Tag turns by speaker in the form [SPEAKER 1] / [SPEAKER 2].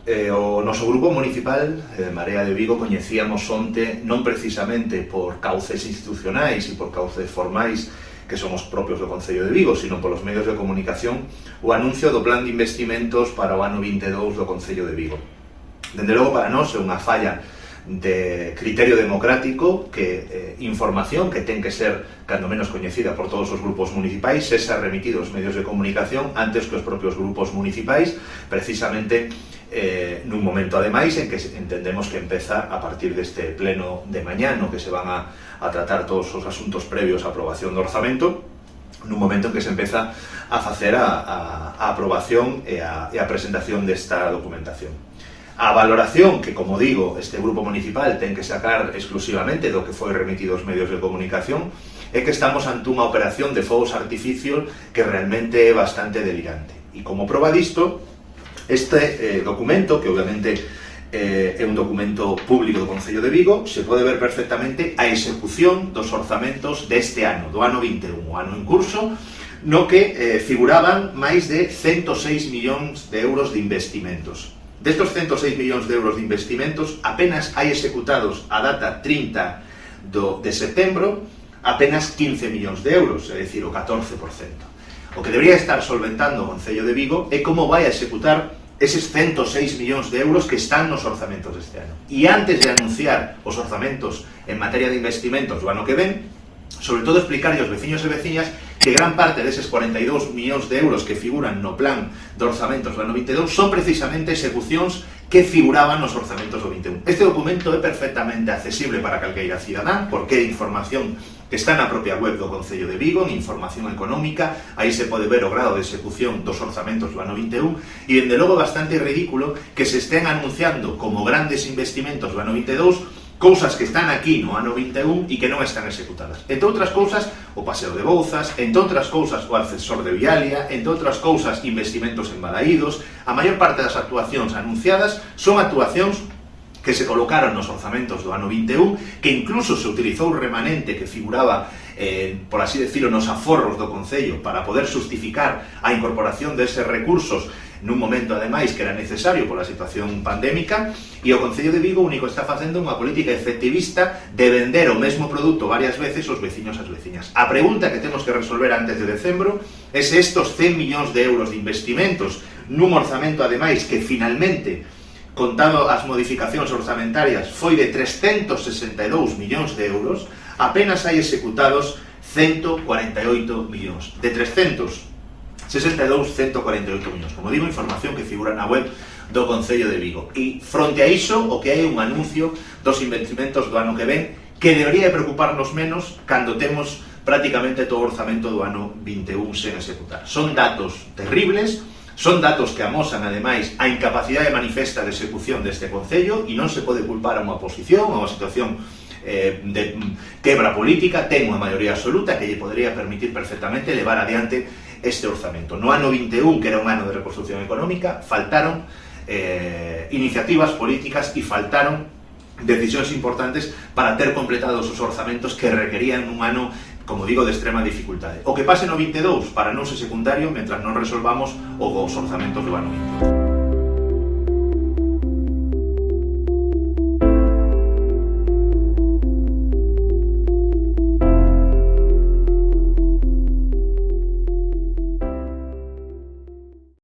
[SPEAKER 1] O noso grupo municipal, Marea de Vigo, coñecíamos onte non precisamente por cauces institucionais e por cauces formais que son os propios do Concello de Vigo, sino polos medios de comunicación, o anuncio do plan de investimentos para o ano 22 do Concello de Vigo. Dende logo, para nós é unha falla de criterio democrático que información que ten que ser, cando menos, coñecida por todos os grupos municipais, sexa remitido aos medios de comunicación antes que os propios grupos municipais, precisamente nun momento, ademais, en que entendemos que empeza a partir deste pleno de mañá, no que se van a tratar todos os asuntos previos á aprobación do orzamento, nun momento en que se empeza a facer a aprobación e a presentación desta documentación. A valoración que, como digo, este grupo municipal ten que sacar exclusivamente do que foi remitido aos medios de comunicación é que estamos ante unha operación de fogos artificios que realmente é bastante delirante. E como proba disto, este documento, que obviamente é un documento público do Concello de Vigo, se pode ver perfectamente a execución dos orzamentos deste ano, do ano 21, o ano en curso, no que figuraban máis de 106 millóns de euros de investimentos. Destos 106 millóns de euros de investimentos, apenas hai executados a data 30 de setembro, apenas 15 millóns de euros, é dicir, o 14%. O que debería estar solventando o Concello de Vigo é como vai a executar eses 106 millóns de euros que están nos orzamentos deste ano. E antes de anunciar os orzamentos en materia de investimentos do ano que ven, sobre todo explicar aos veciños e veciñas que gran parte deses 42 millóns de euros que figuran no plan de orzamentos do ano 22 son precisamente execucións que figuraban nos orzamentos do 21. Este documento é perfectamente accesible para calqueira cidadán, porque é información que está na propia web do Concello de Vigo, en información económica, aí se pode ver o grado de execución dos orzamentos do ano 21, e dende logo bastante ridículo que se estén anunciando como grandes investimentos do ano 22 cousas que están aquí no ano 21 e que non están executadas. Entre outras cousas, o Paseo de Bouzas, entre outras cousas, o ascensor de Vialia, entre outras cousas, investimentos en Balaídos. A maior parte das actuacións anunciadas son actuacións que se colocaron nos orzamentos do ano 21, que incluso se utilizou o remanente que figuraba, por así decirlo, nos aforros do Concello para poder justificar a incorporación deses recursos nun momento, ademais, que era necesario pola situación pandémica, e o Concello de Vigo único está facendo unha política efectivista de vender o mesmo produto varias veces aos veciños e as veciñas. A pregunta que temos que resolver antes de decembro é se estos 100 millóns de euros de investimentos nun orzamento, ademais, que finalmente, contado as modificacións orzamentarias, foi de 362 millóns de euros, apenas hai executados 148 millóns. De 362, 148 millóns. Como digo, información que figura na web do Concello de Vigo. E fronte a iso, o que hai é un anuncio dos investimentos do ano que ven que debería preocuparnos menos cando temos prácticamente todo o orzamento do ano 21 sen executar. Son datos terribles, son datos que amosan, ademais, a incapacidade manifesta de execución deste Concello, e non se pode culpar a unha oposición, a unha situación de quebra política. Ten unha maioría absoluta que lle podría permitir perfectamente levar adiante este orzamento. No ano 21, que era un ano de reconstrucción económica, faltaron iniciativas políticas e faltaron decisións importantes para ter completados os orzamentos que requerían un ano, como digo, de extrema dificultade. O que pase no 22 para non ser secundario, mentras non resolvamos os orzamentos do ano 21.